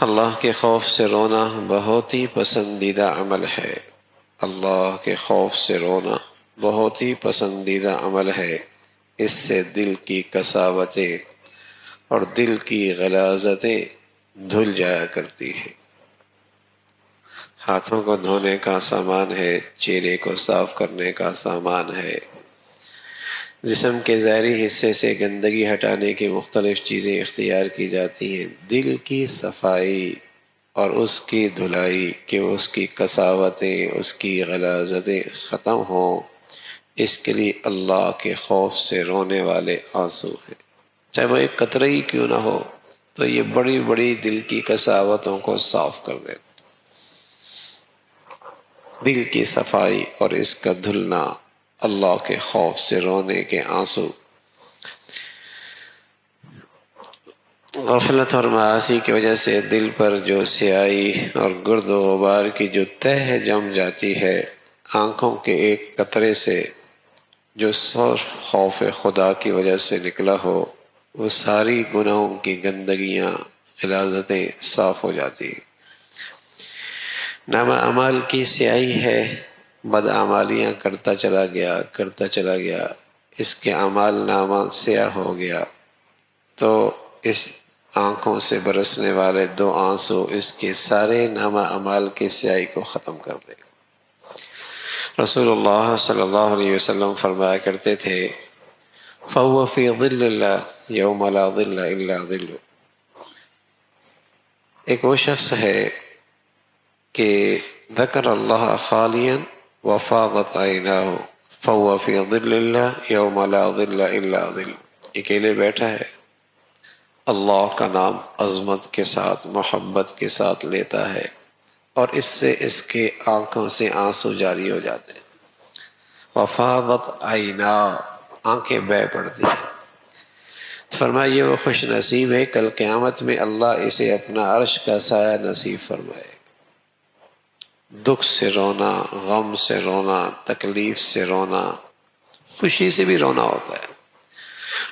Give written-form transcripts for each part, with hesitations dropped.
اللہ کے خوف سے رونا بہت ہی پسندیدہ عمل ہے۔ اللہ کے خوف سے رونا بہت ہی پسندیدہ عمل ہے۔ اس سے دل کی قساوتیں اور دل کی غلاظتیں دھل جایا کرتی ہیں۔ ہاتھوں کو دھونے کا سامان ہے، چہرے کو صاف کرنے کا سامان ہے، جسم کے ظاہری حصے سے گندگی ہٹانے کی مختلف چیزیں اختیار کی جاتی ہیں۔ دل کی صفائی اور اس کی دھلائی کہ اس کی قساوتیں، اس کی غلاظتیں ختم ہوں، اس کے لیے اللہ کے خوف سے رونے والے آنسو ہیں۔ چاہے وہ ایک قطرہ ہی کیوں نہ ہو، تو یہ بڑی بڑی دل کی قساوتوں کو صاف کر دے۔ دل کی صفائی اور اس کا دھلنا، اللہ کے خوف سے رونے کے آنسو۔ غفلت اور معاصی کی وجہ سے دل پر جو سیاہی اور گرد و غبار کی جو تہ جم جاتی ہے، آنکھوں کے ایک قطرے سے جو صرف خوف خدا کی وجہ سے نکلا ہو، وہ ساری گناہوں کی گندگیاں، غلاظتیں صاف ہو جاتی ہیں۔ نامہ اعمال کی سیاہی ہے، بدعمالیاں کرتا چلا گیا، اس کے اعمال نامہ سیاہ ہو گیا، تو اس آنکھوں سے برسنے والے دو آنسو اس کے سارے نامہ اعمال کی سیاہی کو ختم کر دے گا۔ رسول اللہ صلی اللہ علیہ وسلم فرمایا کرتے تھے، فَهُوَ فِي ظِلِّ اللَّهِ يَوْمَ لَا ظِلَّ إِلَّا ظِلُّهُ۔ ایک وہ شخص ہے کہ ذکر اللہ خالیا وفاضت عیناہ فَهُوَ فِي ظِلِّ اللَّهِ يَوْمَ لَا ظِلَّ إِلَّا ظِلُّهُ۔ اکیلے بیٹھا ہے، اللہ کا نام عظمت کے ساتھ، محبت کے ساتھ لیتا ہے، اور اس سے اس کے آنکھوں سے آنسو جاری ہو جاتے ہیں۔ وفاضت عینا، آنکھیں بہہ پڑتی ہیں۔ فرمایا یہ وہ خوش نصیب ہے، کل قیامت میں اللہ اسے اپنا عرش کا سایہ نصیب فرمائے۔ دکھ سے رونا، غم سے رونا، تکلیف سے رونا، خوشی سے بھی رونا ہوتا ہے،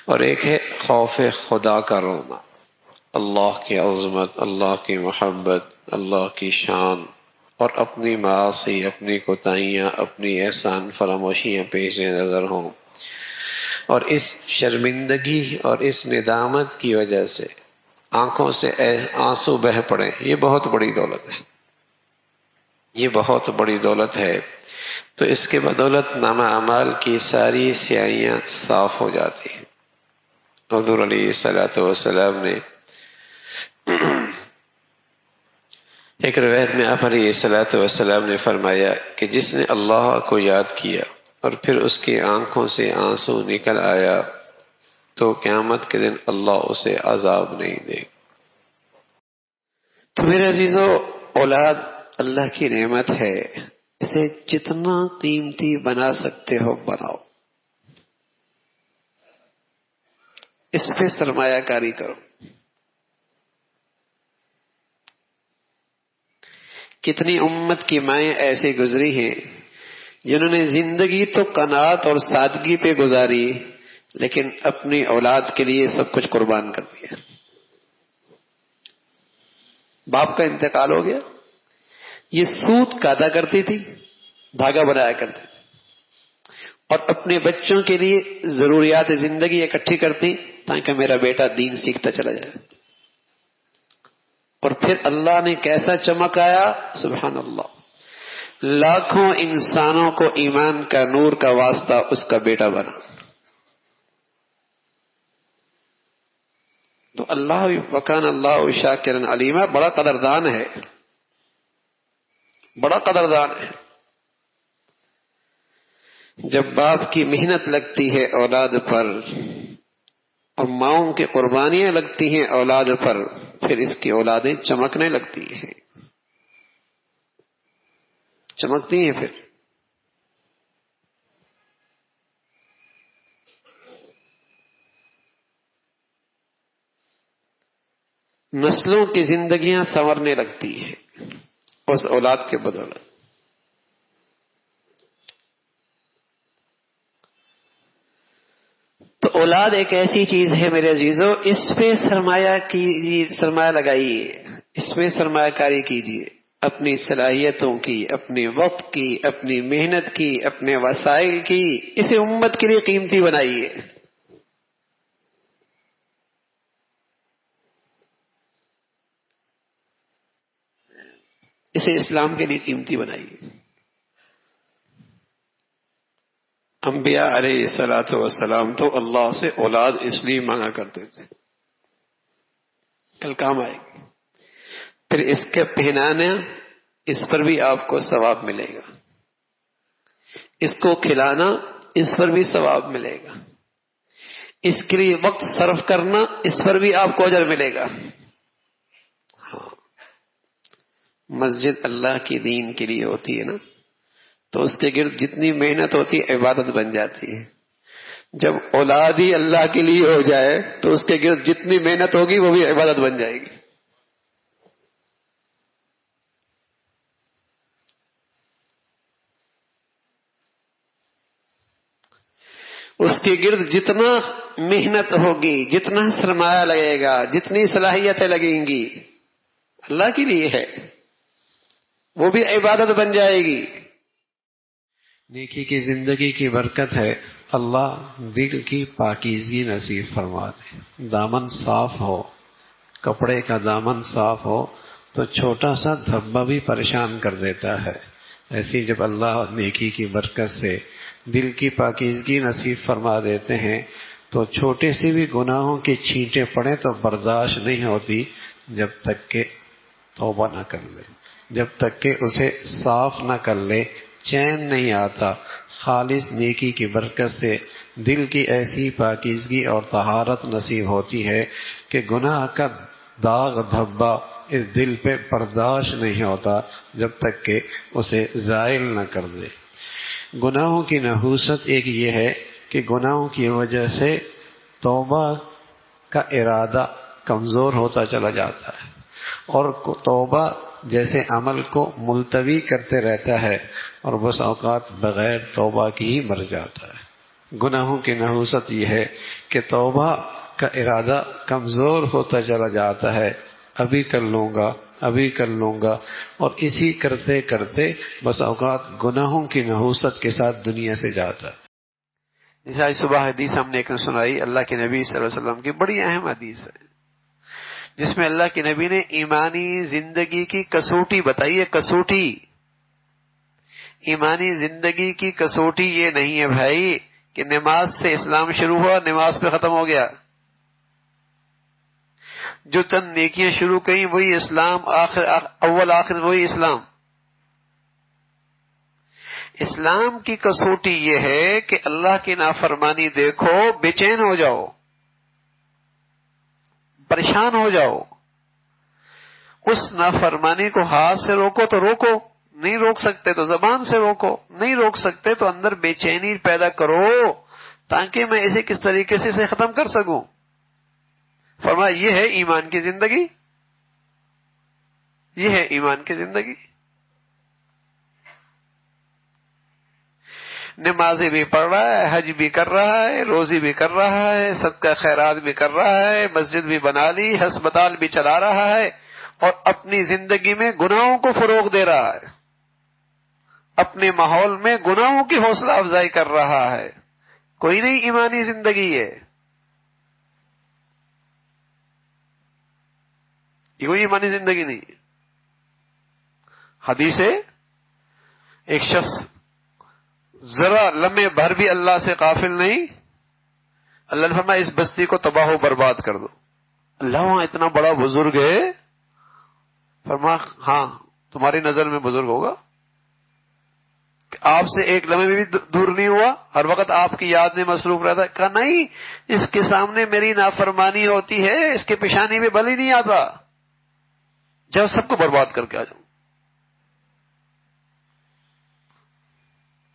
اور ایک ہے خوف خدا کا رونا، اللہ کی عظمت، اللہ کی محبت، اللہ کی شان، اور اپنی معاصی، اپنی کوتاہیاں، اپنی احسان فراموشیاں پیش نظر ہوں، اور اس شرمندگی اور اس ندامت کی وجہ سے آنکھوں سے آنسو بہہ پڑے، یہ بہت بڑی دولت ہے، یہ بہت بڑی دولت ہے۔ تو اس کے بدولت نامہ اعمال کی ساری سیاہیاں صاف ہو جاتی ہیں۔ حضور علیہ السلام نے ایک روایت میں آپ علیہ السلام نے فرمایا کہ جس نے اللہ کو یاد کیا اور پھر اس کی آنکھوں سے آنسو نکل آیا، تو قیامت کے دن اللہ اسے عذاب نہیں دے گا۔ تو میرے عزیزو، اولاد اللہ کی نعمت ہے، اسے جتنا قیمتی بنا سکتے ہو بناؤ، اس پہ سرمایہ کاری کرو۔ کتنی امت کی مائیں ایسے گزری ہیں جنہوں نے زندگی تو قناعت اور سادگی پہ گزاری، لیکن اپنی اولاد کے لیے سب کچھ قربان کر دیا۔ باپ کا انتقال ہو گیا، یہ سوت کاتا کرتی تھی، دھاگا بنایا کرتی تھی، اور اپنے بچوں کے لیے ضروریات زندگی اکٹھی کرتی تاکہ میرا بیٹا دین سیکھتا چلا جائے۔ اور پھر اللہ نے کیسا چمکایا، سبحان اللہ، لاکھوں انسانوں کو ایمان کا نور کا واسطہ اس کا بیٹا بنا۔ تو اللہ وکان اللہ شاکرا علیما، بڑا قدردان ہے، بڑا قدردان ہے۔ جب باپ کی محنت لگتی ہے اولاد پر اور ماؤں کی قربانیاں لگتی ہیں اولاد پر، پھر اس کی اولادیں چمکنے لگتی ہیں، چمکتی ہیں۔ پھر نسلوں کی زندگیاں سنورنے لگتی ہیں اس اولاد کے بدولت۔ تو اولاد ایک ایسی چیز ہے میرے عزیزو، اس پہ سرمایہ لگائیے، اس میں سرمایہ کاری کیجیے، اپنی صلاحیتوں کی، اپنے وقت کی، اپنی محنت کی، اپنے وسائل کی، اسے امت کے لیے قیمتی بنائیے. اسے اسلام کے لیے قیمتی بنائیے. انبیاء علیہ الصلوۃ والسلام تو اللہ سے اولاد اس لیے مانگا کرتے تھے، کل کام آئے گی. پھر اس کے پہنانا، اس پر بھی آپ کو ثواب ملے گا. اس کو کھلانا، اس پر بھی ثواب ملے گا. اس کے لیے وقت صرف کرنا، اس پر بھی آپ کو اجر ملے گا. ہاں، مسجد اللہ کی دین کے لیے ہوتی ہے نا، تو اس کے گرد جتنی محنت ہوتی ہے عبادت بن جاتی ہے. جب اولاد ہی اللہ کے لیے ہو جائے تو اس کے گرد جتنی محنت ہوگی وہ بھی عبادت بن جائے گی. اس کے گرد جتنا محنت ہوگی، جتنا سرمایہ لگے گا، جتنی صلاحیتیں لگیں گی، اللہ کے لیے ہے، وہ بھی عبادت بن جائے گی. نیکی کی زندگی کی برکت ہے اللہ دل کی پاکیزگی نصیب فرما دے. دامن صاف ہو، کپڑے کا دامن صاف ہو تو چھوٹا سا دھبا بھی پریشان کر دیتا ہے. ایسی جب اللہ نیکی کی برکت سے دل کی پاکیزگی نصیب فرما دیتے ہیں تو چھوٹے سے بھی گناہوں کی چھینٹیں پڑیں تو برداشت نہیں ہوتی جب تک کہ توبہ نہ کر لے، جب تک کہ اسے صاف نہ کر لے چین نہیں آتا. خالص نیکی کی برکت سے دل کی ایسی پاکیزگی اور طہارت نصیب ہوتی ہے کہ گناہ کا داغ دھبا اس دل پہ برداشت نہیں ہوتا جب تک کہ اسے زائل نہ کر دے. گناہوں کی نحوست ایک یہ ہے کہ گناہوں کی وجہ سے توبہ کا ارادہ کمزور ہوتا چلا جاتا ہے، اور توبہ جیسے عمل کو ملتوی کرتے رہتا ہے اور بس اوقات بغیر توبہ کی ہی مر جاتا ہے. گناہوں کی نحوست یہ ہے کہ توبہ کا ارادہ کمزور ہوتا چلا جاتا ہے، ابھی کر لوں گا، ابھی کر لوں گا، اور اسی کرتے کرتے بس اوقات گناہوں کی نحوست کے ساتھ دنیا سے جاتا ہے. جیسے آج صبح حدیث ہم نے ایک سنائی، اللہ کے نبی صلی اللہ علیہ وسلم کی بڑی اہم حدیث ہے، جس میں اللہ کے نبی نے ایمانی زندگی کی کسوٹی بتائی ہے. کسوٹی، ایمانی زندگی کی کسوٹی یہ نہیں ہے بھائی کہ نماز سے اسلام شروع ہوا، نماز پہ ختم ہو گیا. جو چند نیکیاں شروع کیں وہی اسلام، اول آخر وہی اسلام. اسلام کی کسوٹی یہ ہے کہ اللہ کی نافرمانی دیکھو بے چین ہو جاؤ، پریشان ہو جاؤ. اس نافرمانی کو ہاتھ سے روکو تو روکو، نہیں روک سکتے تو زبان سے روکو، نہیں روک سکتے تو اندر بے چینی پیدا کرو تاکہ میں اسے کس طریقے سے اسے ختم کر سکوں. فرمایا یہ ہے ایمان کی زندگی، یہ ہے ایمان کی زندگی. نمازیں بھی پڑھ رہا ہے، حج بھی کر رہا ہے، روزی بھی کر رہا ہے، صدقہ خیرات بھی کر رہا ہے، مسجد بھی بنا لی، ہسپتال بھی چلا رہا ہے، اور اپنی زندگی میں گناہوں کو فروغ دے رہا ہے، اپنے ماحول میں گناہوں کی حوصلہ افزائی کر رہا ہے. کوئی نہیں ایمانی زندگی ہے، یہ کوئی ایمانی زندگی نہیں. حدیث ہے ایک شخص ذرا لمحے بھر بھی اللہ سے غافل نہیں، اللہ نے فرمایا اس بستی کو تباہ و برباد کر دو. اللہ وہاں اتنا بڑا بزرگ ہے؟ فرمایا ہاں تمہاری نظر میں بزرگ ہوگا کہ آپ سے ایک لمحے بھی دور نہیں ہوا، ہر وقت آپ کی یاد میں مصروف رہتا ہے. کہا نہیں، اس کے سامنے میری نافرمانی ہوتی ہے، اس کے پیشانی میں بل ہی نہیں آتا، جب سب کو برباد کر کے آ جاؤں.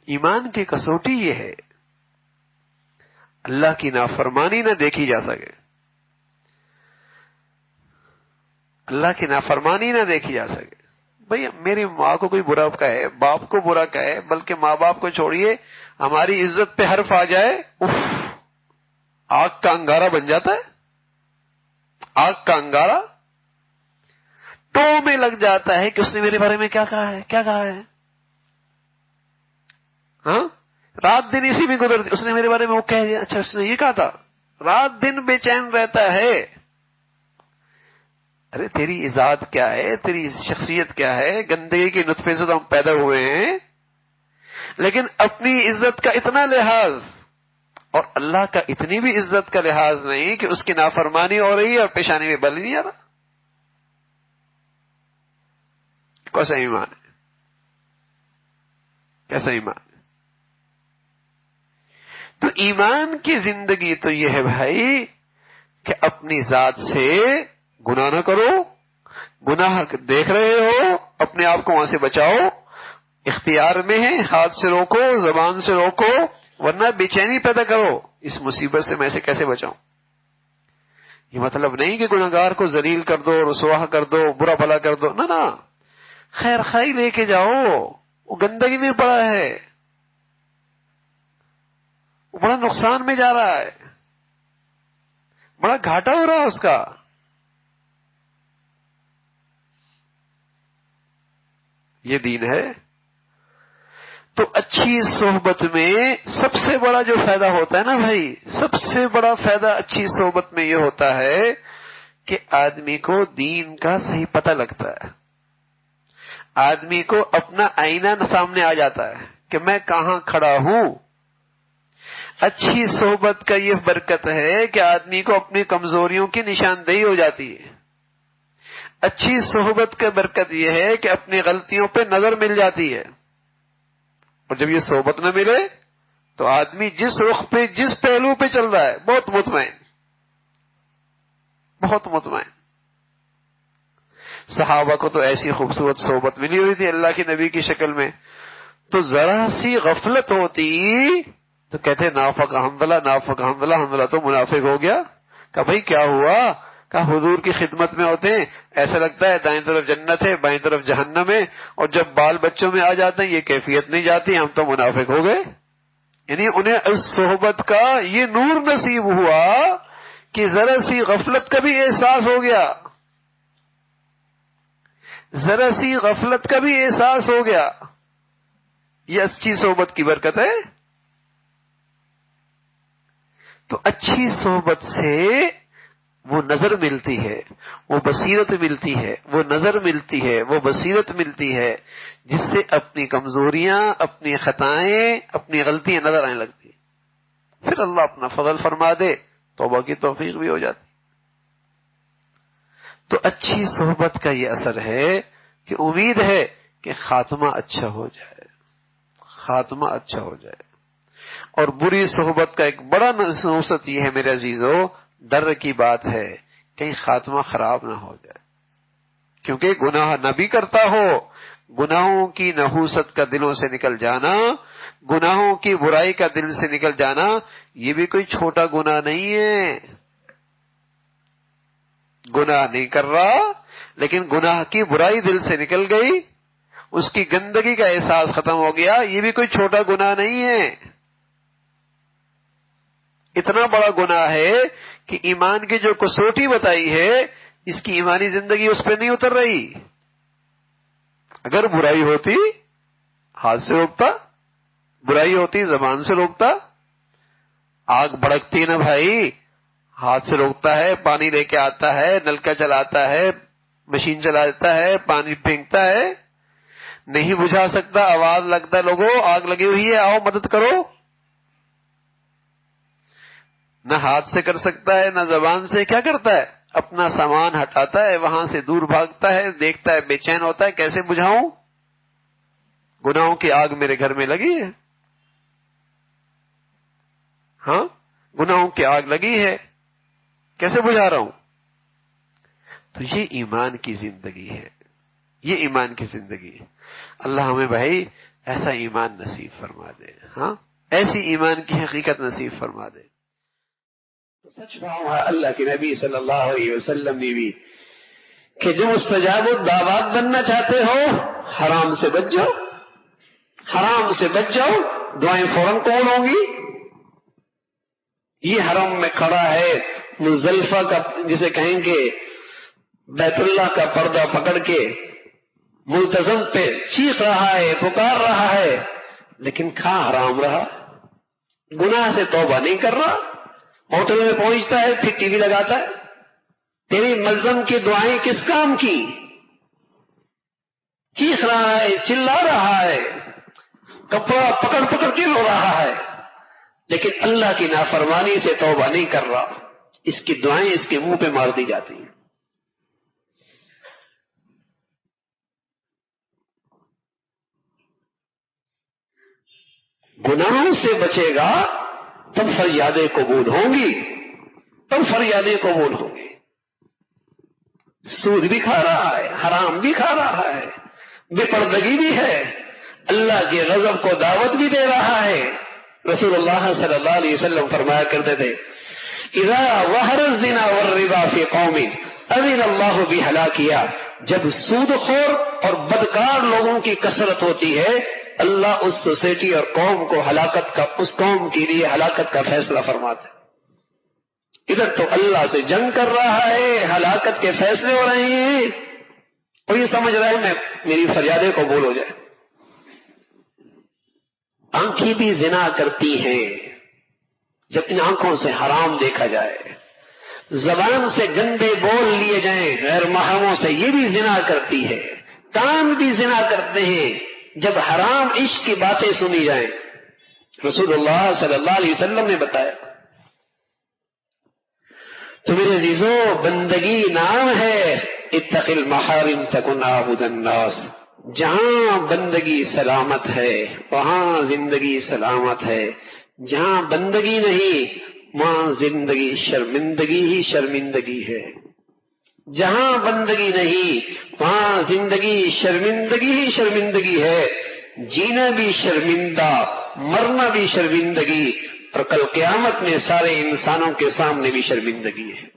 ایمان کی کسوٹی یہ ہے اللہ کی نافرمانی نہ دیکھی جا سکے، اللہ کی نافرمانی نہ دیکھی جا سکے. بھئی میری ماں کو کوئی برا کہے، باپ کو برا کہے، بلکہ ماں باپ کو چھوڑیے ہماری عزت پہ حرف آ جائے، اف، آگ کا انگارہ بن جاتا ہے، آگ کا انگارہ. ٹو میں لگ جاتا ہے کہ اس نے میرے بارے میں کیا کہا ہے، کیا کہا ہے. ہاں، رات دن اسی میں گزرتی، اس نے میرے بارے میں وہ کہہ دیا، اچھا اس نے یہ کہا تھا، رات دن بے چین رہتا ہے. ارے تیری ذات کیا ہے، تیری شخصیت کیا ہے، گندگی کے نطفے سے تو ہم پیدا ہوئے ہیں، لیکن اپنی عزت کا اتنا لحاظ اور اللہ کا اتنی بھی عزت کا لحاظ نہیں کہ اس کی نافرمانی ہو رہی ہے اور پیشانی میں بل نہیں آ رہا. کیسا ایمان ہے، کیسا ایمان ہے. تو ایمان کی زندگی تو یہ ہے بھائی کہ اپنی ذات سے گناہ نہ کرو، گناہ دیکھ رہے ہو اپنے آپ کو وہاں سے بچاؤ، اختیار میں ہے، ہاتھ سے روکو، زبان سے روکو، ورنہ بے چینی پیدا کرو، اس مصیبت سے میں سے کیسے بچاؤں. یہ مطلب نہیں کہ گناہگار کو ذلیل کر دو، رسوا کر دو، برا بھلا کر دو، نہ نہ، خیر خائی لے کے جاؤ. وہ گندگی میں پڑا ہے، وہ بڑا نقصان میں جا رہا ہے، بڑا گھاٹا ہو رہا ہے اس کا. یہ دین ہے. تو اچھی صحبت میں سب سے بڑا جو فائدہ ہوتا ہے نا بھائی، سب سے بڑا فائدہ اچھی صحبت میں یہ ہوتا ہے کہ آدمی کو دین کا صحیح پتہ لگتا ہے، آدمی کو اپنا آئینہ سامنے آ جاتا ہے کہ میں کہاں کھڑا ہوں. اچھی صحبت کا یہ برکت ہے کہ آدمی کو اپنی کمزوریوں کی نشاندہی ہو جاتی ہے. اچھی صحبت کا برکت یہ ہے کہ اپنی غلطیوں پہ نظر مل جاتی ہے. اور جب یہ صحبت نہ ملے تو آدمی جس رخ پہ، جس پہلو پہ چل رہا ہے، بہت مطمئن، بہت مطمئن. صحابہ کو تو ایسی خوبصورت صحبت ملی ہوئی تھی اللہ کے نبی کی شکل میں، تو ذرا سی غفلت ہوتی تو کہتے نافق حنظلہ، نافق حنظلہ، حنظلہ تو منافق ہو گیا. کہ بھائی کیا ہوا؟ کہ حضور کی خدمت میں ہوتے ہیں ایسا لگتا ہے دائیں طرف جنت ہے، بائیں طرف جہنم ہے، اور جب بال بچوں میں آ جاتے ہیں یہ کیفیت نہیں جاتی، ہم تو منافق ہو گئے. یعنی انہیں اس صحبت کا یہ نور نصیب ہوا کہ ذرا سی غفلت کا بھی احساس ہو گیا، ذرا سی غفلت کا بھی احساس ہو گیا. یہ اچھی صحبت کی برکت ہے. تو اچھی صحبت سے وہ نظر ملتی ہے، وہ بصیرت ملتی ہے، وہ نظر ملتی ہے، وہ بصیرت ملتی ہے، جس سے اپنی کمزوریاں، اپنی خطائیں، اپنی غلطیاں نظر آنے لگتی ہیں. پھر اللہ اپنا فضل فرما دے، توبہ کی توفیق بھی ہو جاتی. تو اچھی صحبت کا یہ اثر ہے کہ امید ہے کہ خاتمہ اچھا ہو جائے، خاتمہ اچھا ہو جائے. اور بری صحبت کا ایک بڑا نحوست یہ ہے میرے عزیزو، ڈر کی بات ہے کہیں خاتمہ خراب نہ ہو جائے. کیونکہ گناہ نہ بھی کرتا ہو، گناہوں کی نحوست کا دلوں سے نکل جانا، گناہوں کی برائی کا دل سے نکل جانا، یہ بھی کوئی چھوٹا گناہ نہیں ہے. گناہ نہیں کر رہا لیکن گناہ کی برائی دل سے نکل گئی، اس کی گندگی کا احساس ختم ہو گیا، یہ بھی کوئی چھوٹا گناہ نہیں ہے. اتنا بڑا گناہ ہے کہ ایمان کی جو کسوٹی بتائی ہے اس کی ایمانی زندگی اس پہ نہیں اتر رہی. اگر برائی ہوتی ہاتھ سے روکتا، برائی ہوتی زبان سے روکتا. آگ بھڑکتی نا بھائی، ہاتھ سے روکتا ہے، پانی لے کے آتا ہے، نلکا چلاتا ہے، مشین چلاتا ہے، پانی پھینکتا ہے. نہیں بجھا سکتا، آواز لگتا ہے لوگوں آگ لگی ہوئی ہے آؤ مدد کرو. نہ ہاتھ سے کر سکتا ہے، نہ زبان سے. کیا کرتا ہے؟ اپنا سامان ہٹاتا ہے، وہاں سے دور بھاگتا ہے، دیکھتا ہے، بے چین ہوتا ہے کیسے بجھاؤں، گناہوں کی آگ میرے گھر میں لگی ہے. ہاں گناہوں کی آگ لگی ہے، کیسے بجھا رہا ہوں؟ تو یہ ایمان کی زندگی ہے، یہ ایمان کی زندگی ہے. اللہ ہمیں بھائی ایسا ایمان نصیب فرما دے، ہاں ایسی ایمان کی حقیقت نصیب فرما دے. سچ کہا اللہ کے نبی صلی اللہ علیہ وسلم نے بھی کہ جو مستجاب الدعوات بننا چاہتے ہو حرام سے بچ جاؤ، حرام سے بچ جاؤ، دعائیں فوراً قبول ہوں گی. یہ حرم میں کھڑا ہے مزدلفہ کا جسے کہیں گے بیت اللہ کا پردہ پکڑ کے ملتزم پہ چیخ رہا ہے، پکار رہا ہے، لیکن کھا حرام رہا، گناہ سے توبہ نہیں کر رہا، ہوٹل میں پہنچتا ہے پھر ٹی وی لگاتا ہے، تیری ملزم کی دعائیں کس کام کی؟ چیخ رہا ہے، چلا رہا ہے، کپڑا پکڑ پکڑ کے رو رہا ہے، لیکن اللہ کی نافرمانی سے توبہ نہیں کر رہا، اس کی دعائیں اس کے منہ پہ مار دی جاتی ہیں۔ گناہوں سے بچے گا تب فریادیں قبول ہوں گی، تب فریادیں قبول ہوں گی۔ سود بھی کھا رہا ہے، حرام بھی کھا رہا ہے، بے پردگی بھی ہے، اللہ کے غضب کو دعوت بھی دے رہا ہے۔ رسول اللہ صلی اللہ علیہ وسلم فرمایا کرتے تھے، اذا ظہر الزنا والربا فی قوم اذن اللہ بہلاکہا، جب سود خور اور بدکار لوگوں کی کثرت ہوتی ہے، اللہ اس سوسائٹی اور قوم کو ہلاکت کا، اس قوم کے لیے ہلاکت کا فیصلہ فرماتا ہے۔ ادھر تو اللہ سے جنگ کر رہا ہے، ہلاکت کے فیصلے ہو رہے ہیں، اور یہ سمجھ رہا ہے میری فریادیں قبول ہو جائے۔ آنکھیں بھی زنا کرتی ہیں جب ان آنکھوں سے حرام دیکھا جائے، زبان سے گندے بول لیے جائیں غیر محرموں سے، یہ بھی زنا کرتی ہے۔ کان بھی زنا کرتے ہیں جب حرام عشق کی باتیں سنی جائیں۔ رسول اللہ صلی اللہ علیہ وسلم نے بتایا، تو میرے عزیزو، بندگی نام ہے اتق المحارم تکن عابد الناس۔ جہاں بندگی سلامت ہے وہاں زندگی سلامت ہے، جہاں بندگی نہیں وہاں زندگی شرمندگی ہی شرمندگی ہے، جہاں بندگی نہیں وہاں زندگی شرمندگی ہی شرمندگی ہے، جینا بھی شرمندہ، مرنا بھی شرمندگی، اور کل قیامت میں سارے انسانوں کے سامنے بھی شرمندگی ہے۔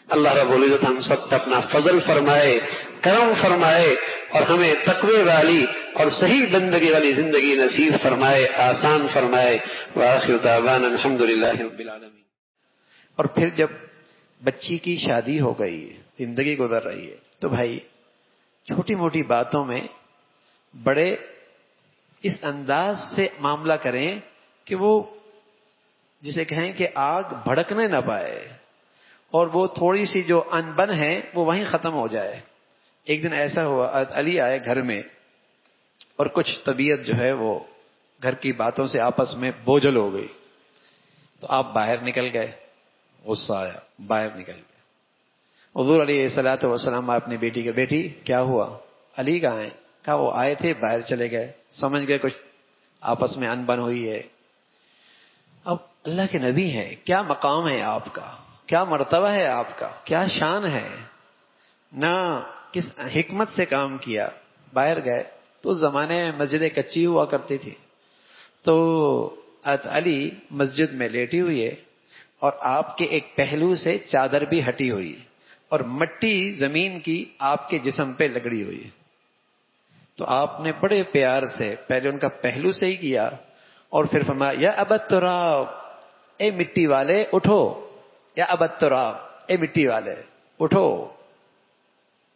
اللہ رب العزت ہم سب پر اپنا فضل فرمائے، کرم فرمائے، اور ہمیں تقوی والی اور صحیح بندگی والی زندگی نصیب فرمائے، آسان فرمائے۔ وآخر دعوانا الحمدللہ رب العالمین۔ اور پھر جب بچی کی شادی ہو گئی، زندگی گزر رہی ہے، تو بھائی چھوٹی موٹی باتوں میں بڑے اس انداز سے معاملہ کریں کہ وہ جسے کہیں کہ آگ بھڑکنے نہ پائے، اور وہ تھوڑی سی جو انبن ہے وہ وہیں ختم ہو جائے۔ ایک دن ایسا ہوا، علی آئے گھر میں، اور کچھ طبیعت جو ہے وہ گھر کی باتوں سے آپس میں بوجھل ہو گئی، تو آپ باہر نکل گئے، غصہ آیا، باہر نکل گئے۔ حضور علیہ الصلوۃ والسلام اپنی بیٹی کے، بیٹی کیا ہوا؟ علی کہاں ہیں؟ کہا وہ آئے تھے، باہر چلے گئے، سمجھ گئے کچھ آپس میں انبن ہوئی ہے۔ اب اللہ کے نبی ہیں، کیا مقام ہے آپ کا، کیا مرتبہ ہے آپ کا، کیا شان ہے، نہ کس حکمت سے کام کیا۔ باہر گئے تو اس زمانے میں مسجدیں کچی ہوا کرتی تھی، تو علی مسجد میں لیٹی ہوئی ہے، اور آپ کے ایک پہلو سے چادر بھی ہٹی ہوئی، اور مٹی زمین کی آپ کے جسم پہ لگڑی ہوئی۔ تو آپ نے بڑے پیار سے پہلے ان کا پہلو سے ہی کیا، اور پھر فرمایا، یا ابا التراب، اے مٹی والے اٹھو، یا ابا التراب، اے مٹی والے اٹھو۔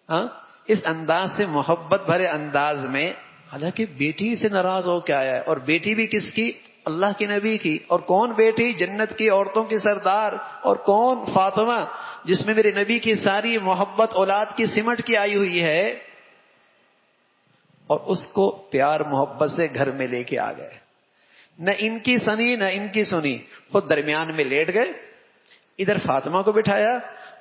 ہاں، اس انداز سے، محبت بھرے انداز میں، حالانکہ بیٹی سے ناراض ہو کے آیا ہے، اور بیٹی بھی کس کی؟ اللہ کے نبی کی۔ اور کون بیٹی؟ جنت کی عورتوں کی سردار، اور کون؟ فاطمہ، جس میں میرے نبی کی ساری محبت اولاد کی سمٹ کی آئی ہوئی ہے، اور اس کو پیار محبت سے گھر میں لے کے آ گئے، نہ ان کی سنی نہ ان کی سنی، خود درمیان میں لیٹ گئے، ادھر فاطمہ کو بٹھایا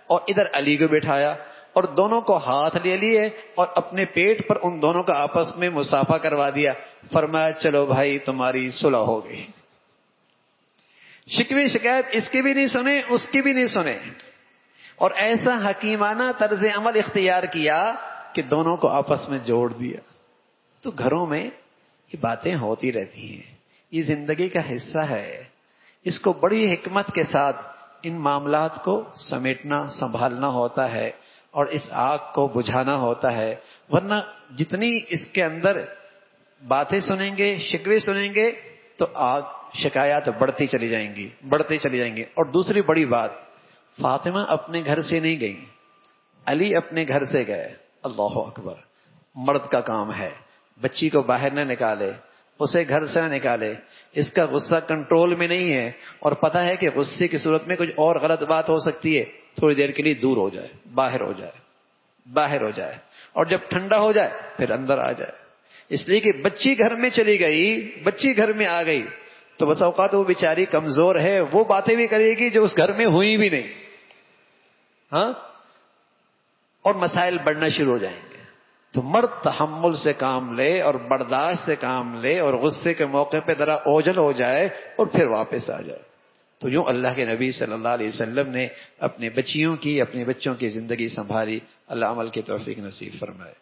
اور ادھر علی کو بٹھایا، اور دونوں کو ہاتھ لے لیے اور اپنے پیٹ پر ان دونوں کا آپس میں مصافحہ کروا دیا، فرمایا چلو بھائی تمہاری صلح ہو گئی۔ شکوے شکایت اس کی بھی نہیں سنے، اس کی بھی نہیں سنے، اور ایسا حکیمانہ طرز عمل اختیار کیا کہ دونوں کو آپس میں جوڑ دیا۔ تو گھروں میں یہ باتیں ہوتی رہتی ہیں، یہ زندگی کا حصہ ہے، اس کو بڑی حکمت کے ساتھ ان معاملات کو سمیٹنا، سنبھالنا ہوتا ہے، اور اس آگ کو بجھانا ہوتا ہے، ورنہ جتنی اس کے اندر باتیں سنیں گے، شکوے سنیں گے، تو آگ، شکایات بڑھتی چلی جائیں گی، بڑھتی چلی جائیں گی۔ اور دوسری بڑی بات، فاطمہ اپنے گھر سے نہیں گئی، علی اپنے گھر سے گئے، اللہ اکبر، مرد کا کام ہے، بچی کو باہر نہ نکالے، اسے گھر سے نہ نکالے، اس کا غصہ کنٹرول میں نہیں ہے اور پتہ ہے کہ غصے کی صورت میں کچھ اور غلط بات ہو سکتی ہے، تھوڑی دیر کے لیے دور ہو جائے، باہر ہو جائے اور جب ٹھنڈا ہو جائے پھر اندر آ جائے. اس لیے کہ بچی گھر میں چلی گئی، بچی گھر میں آ گئی تو بس اوقات وہ بیچاری کمزور ہے، وہ باتیں بھی کرے گی جو اس گھر میں ہوئی بھی نہیں، ہاں، اور مسائل بڑھنا شروع ہو جائیں گے. تو مرد تحمل سے کام لے اور برداشت سے کام لے اور غصے کے موقع پہ ذرا اوجھل ہو جائے اور پھر واپس آ جائے. تو یوں اللہ کے نبی صلی اللہ علیہ وسلم نے اپنے بچوں کی زندگی سنبھالی. اللہ عمل کی توفیق نصیب فرمائے.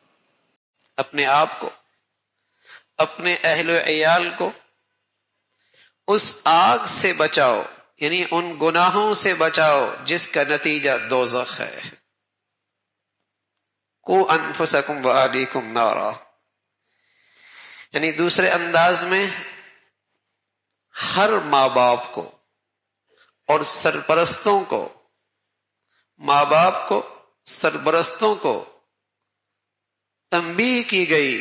اپنے آپ کو، اپنے اہل و عیال کو اس آگ سے بچاؤ، یعنی ان گناہوں سے بچاؤ جس کا نتیجہ دوزخ ہے. قو انفسکم واہلیکم نارا، یعنی دوسرے انداز میں ہر ماں باپ کو اور سرپرستوں کو، ماں باپ کو، سرپرستوں کو تنبیہ کی گئی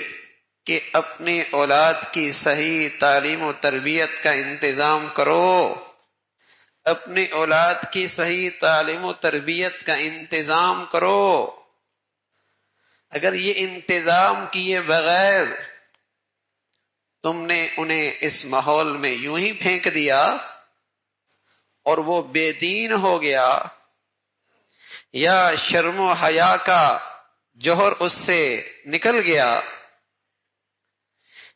کہ اپنی اولاد کی صحیح تعلیم و تربیت کا انتظام کرو، اپنی اولاد کی صحیح تعلیم و تربیت کا انتظام کرو. اگر یہ انتظام کیے بغیر تم نے انہیں اس ماحول میں یوں ہی پھینک دیا اور وہ بے دین ہو گیا، یا شرم و حیا کا جوہر اس سے نکل گیا،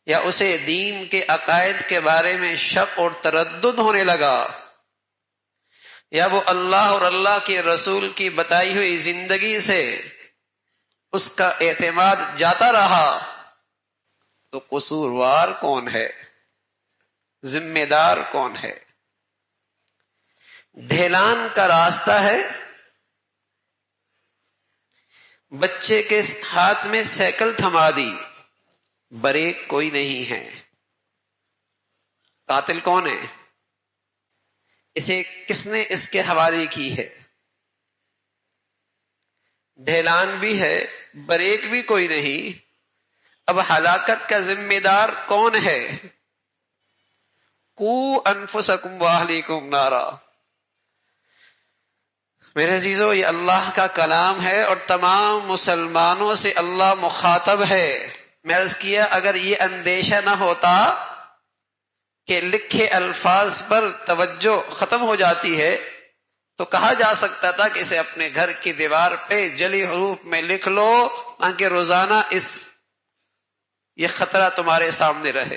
یا اسے دین کے عقائد کے بارے میں شک اور تردد ہونے لگا، یا وہ اللہ اور اللہ کے رسول کی بتائی ہوئی زندگی سے اس کا اعتماد جاتا رہا، تو قصوروار کون ہے؟ ذمہ دار کون ہے؟ ڈھیلان کا راستہ ہے، بچے کے ہاتھ میں سائیکل تھما دی، بریک کوئی نہیں ہے. قاتل کون ہے؟ اسے کس نے اس کے حوالے کی ہے؟ ڈھیلان بھی ہے، بریک بھی کوئی نہیں. اب ہلاکت کا ذمہ دار کون ہے؟ قو انفسکم واہلیکم نارا. میرے عزیزو، یہ اللہ کا کلام ہے اور تمام مسلمانوں سے اللہ مخاطب ہے. میں عرض کیا اگر یہ اندیشہ نہ ہوتا کہ لکھے الفاظ پر توجہ ختم ہو جاتی ہے تو کہا جا سکتا تھا کہ اسے اپنے گھر کی دیوار پہ جلی حروف میں لکھ لو تاکہ روزانہ یہ خطرہ تمہارے سامنے رہے.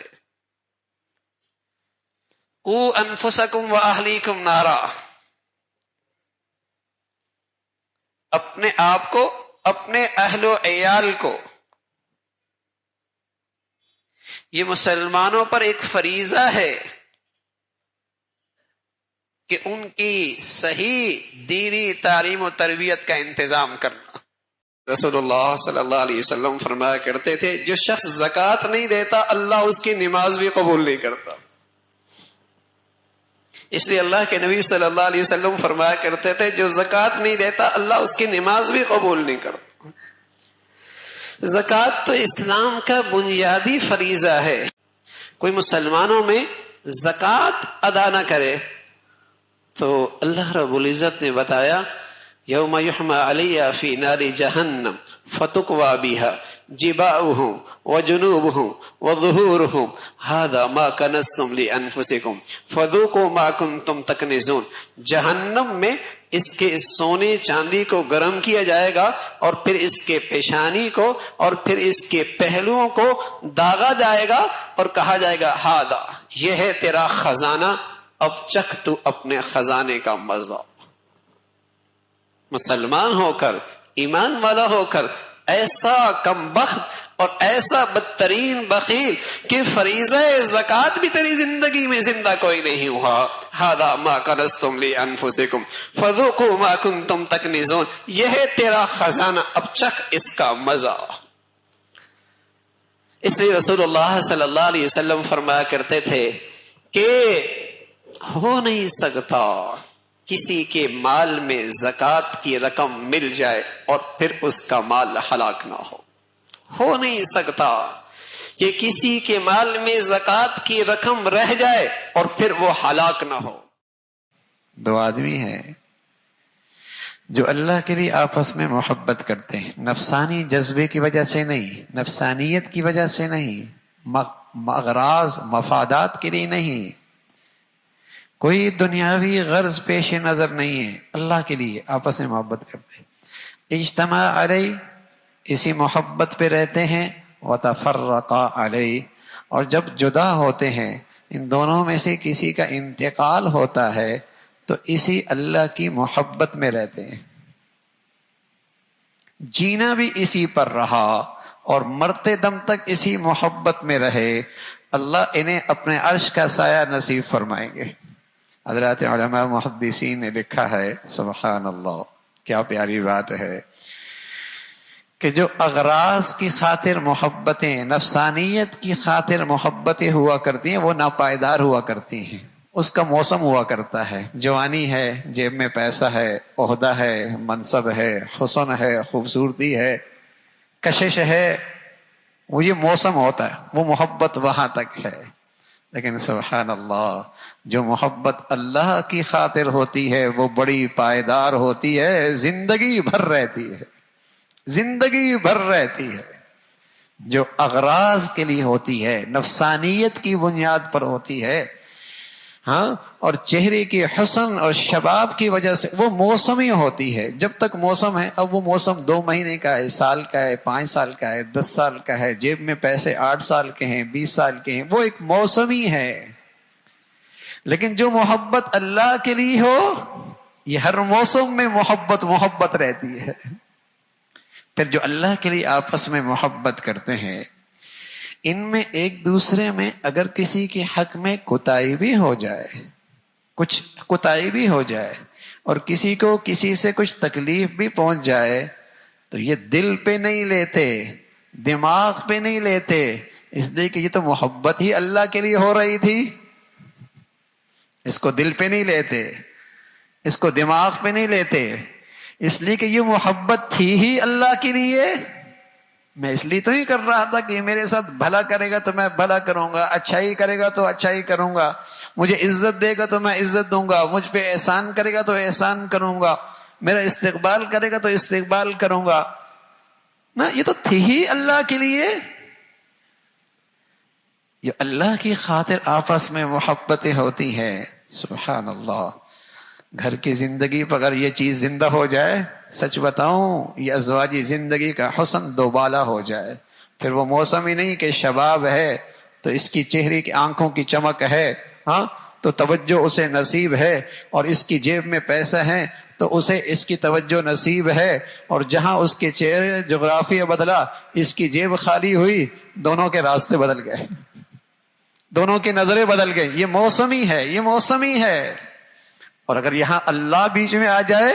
قو انفسکم واہلیکم نارا. اپنے آپ کو، اپنے اہل و عیال کو. یہ مسلمانوں پر ایک فریضہ ہے کہ ان کی صحیح دینی تعلیم و تربیت کا انتظام کرنا. رسول اللہ صلی اللہ علیہ وسلم فرمایا کرتے تھے جو شخص زکوٰۃ نہیں دیتا اللہ اس کی نماز بھی قبول نہیں کرتا. اس لیے اللہ کے نبی صلی اللہ علیہ وسلم فرمایا کرتے تھے جو زکوٰۃ نہیں دیتا اللہ اس کی نماز بھی قبول نہیں کرتا. زکوٰۃ تو اسلام کا بنیادی فریضہ ہے. کوئی مسلمانوں میں زکوٰۃ ادا نہ کرے تو اللہ رب العزت نے بتایا یوم یحمى علیہ فی نار جہنم فتقوی بها جباؤہم وجنوبہم وظہورہم ھذا ما کنزتم لانفسکم فذوقوا ما کنتم تکنزون. جہنم میں اس کے سونے چاندی کو گرم کیا جائے گا اور پھر اس کے پیشانی کو اور پھر اس کے پہلوؤں کو داغا جائے گا اور کہا جائے گا ھذا یہ ہے تیرا خزانہ، اب چکھ تو اپنے خزانے کا مزہ. مسلمان ہو کر، ایمان والا ہو کر ایسا کم بخت اور ایسا بدترین بخیل کہ فریضہ زکوٰۃ بھی تیری زندگی میں زندہ کوئی نہیں ہوا. ھذا ما کنزتم لانفسکم فذوقوا ما کنتم تکنزون. یہ ہے تیرا خزانہ، اب چکھ اس کا مزہ. اس لیے رسول اللہ صلی اللہ علیہ وسلم فرمایا کرتے تھے کہ ہو نہیں سکتا کسی کے مال میں زکوٰۃ کی رقم مل جائے اور پھر اس کا مال ہلاک نہ ہو نہیں سکتا کہ کسی کے مال میں زکوٰۃ کی رقم رہ جائے اور پھر وہ ہلاک نہ ہو. دو آدمی ہیں جو اللہ کے لیے آپس میں محبت کرتے ہیں، نفسانی جذبے کی وجہ سے نہیں، نفسانیت کی وجہ سے نہیں، اغراض مفادات کے لیے نہیں، کوئی دنیاوی غرض پیش نظر نہیں ہے، اللہ کے لیے آپس میں محبت کرتے ہیں. اجتماع علیہ، اسی محبت پہ رہتے ہیں، وتفرقا علیہ، اور جب جدا ہوتے ہیں ان دونوں میں سے کسی کا انتقال ہوتا ہے تو اسی اللہ کی محبت میں رہتے ہیں. جینا بھی اسی پر رہا اور مرتے دم تک اسی محبت میں رہے، اللہ انہیں اپنے عرش کا سایہ نصیب فرمائیں گے. حضرات علماء محدثین نے لکھا ہے، سبحان اللہ کیا پیاری بات ہے، کہ جو اغراض کی خاطر محبتیں، نفسانیت کی خاطر محبتیں ہوا کرتی ہیں وہ ناپائیدار ہوا کرتی ہیں. اس کا موسم ہوا کرتا ہے، جوانی ہے، جیب میں پیسہ ہے، عہدہ ہے، منصب ہے، حسن ہے، خوبصورتی ہے، کشش ہے، وہ یہ موسم ہوتا ہے، وہ محبت وہاں تک ہے. لیکن سبحان اللہ جو محبت اللہ کی خاطر ہوتی ہے وہ بڑی پائیدار ہوتی ہے، زندگی بھر رہتی ہے، زندگی بھر رہتی ہے. جو اغراض کے لیے ہوتی ہے، نفسانیت کی بنیاد پر ہوتی ہے، ہاں، اور چہرے کے حسن اور شباب کی وجہ سے وہ موسمی ہوتی ہے. جب تک موسم ہے، اب وہ موسم 2 مہینے کا ہے، سال کا ہے، 5 سال کا ہے، 10 سال کا ہے، جیب میں پیسے 8 سال کے ہیں، 20 سال کے ہیں، وہ ایک موسمی ہے. لیکن جو محبت اللہ کے لیے ہو، یہ ہر موسم میں محبت رہتی ہے. پھر جو اللہ کے لیے آپس میں محبت کرتے ہیں، ان میں ایک دوسرے میں اگر کسی کے حق میں کوتاہی بھی ہو جائے، کچھ کوتاہی بھی ہو جائے، اور کسی کو کسی سے کچھ تکلیف بھی پہنچ جائے تو یہ دل پہ نہیں لیتے، دماغ پہ نہیں لیتے، اس لیے کہ یہ تو محبت ہی اللہ کے لیے ہو رہی تھی. اس کو دل پہ نہیں لیتے، اس کو دماغ پہ نہیں لیتے، اس لیے کہ یہ محبت تھی ہی اللہ کے لیے. میں اس لیے تو نہیں کر رہا تھا کہ یہ میرے ساتھ بھلا کرے گا تو میں بھلا کروں گا، اچھائی کرے گا تو اچھائی کروں گا، مجھے عزت دے گا تو میں عزت دوں گا، مجھ پہ احسان کرے گا تو احسان کروں گا، میرا استقبال کرے گا تو استقبال کروں گا. نا، یہ تو تھی ہی اللہ کے لیے. یہ اللہ کی خاطر آپس میں محبتیں ہوتی ہیں. سبحان اللہ. گھر کی زندگی پر اگر یہ چیز زندہ ہو جائے، سچ بتاؤں یہ ازواجی زندگی کا حسن دوبالا ہو جائے. پھر وہ موسم ہی نہیں کہ شباب ہے تو اس کی چہرے کی آنکھوں کی چمک ہے، ہاں تو توجہ اسے نصیب ہے، اور اس کی جیب میں پیسہ ہے تو اسے اس کی توجہ نصیب ہے، اور جہاں اس کے چہرے جغرافیہ بدلا، اس کی جیب خالی ہوئی، دونوں کے راستے بدل گئے، دونوں کی نظریں بدل گئی. یہ موسمی ہے، یہ موسمی ہے. اور اگر یہاں اللہ بیچ میں آ جائے،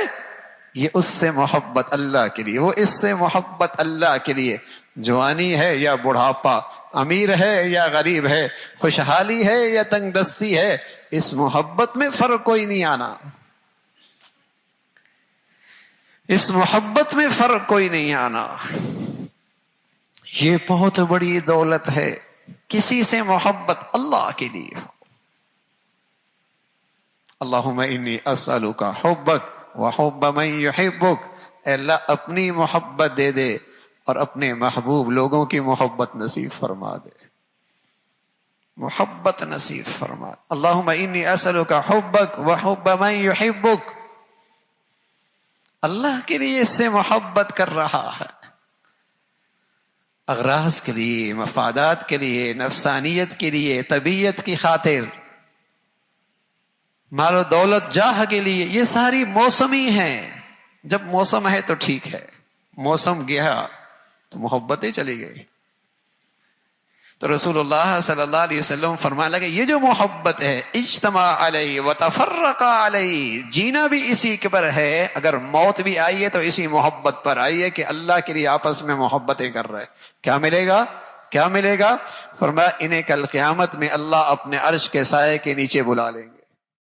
یہ اس سے محبت اللہ کے لیے، وہ اس سے محبت اللہ کے لیے. جوانی ہے یا بڑھاپا، امیر ہے یا غریب ہے، خوشحالی ہے یا تنگ دستی ہے، اس محبت میں فرق کوئی نہیں آنا، اس محبت میں فرق کوئی نہیں آنا. یہ بہت بڑی دولت ہے. کسی سے محبت اللہ کے لیے ہو. اللہم انی اسألک حبک وحب من یحبک. اے اللہ اپنی محبت دے دے اور اپنے محبوب لوگوں کی محبت نصیب فرما دے، محبت نصیب فرما. اللہم انی اسألک حبک وحب من یحبک. اللہ کے لیے اس سے محبت کر رہا ہے. اغراض کے لیے، مفادات کے لیے، نفسانیت کے لیے، طبیعت کی خاطر، مال و دولت، جاہ کے لیے، یہ ساری موسمی ہیں. جب موسم ہے تو ٹھیک ہے، موسم گیا تو محبتیں چلی گئی. تو رسول اللہ صلی اللہ علیہ وسلم فرمانے لگے یہ جو محبت ہے، اجتماع علیہ وتفرق علیہ، جینا بھی اسی کے پر ہے. اگر موت بھی آئی ہے تو اسی محبت پر آئی ہے کہ اللہ کے لیے آپس میں محبتیں کر رہے. کیا ملے گا؟ کیا ملے گا؟ فرمایا انہیں کل قیامت میں اللہ اپنے عرش کے سائے کے نیچے بلا لیں گے.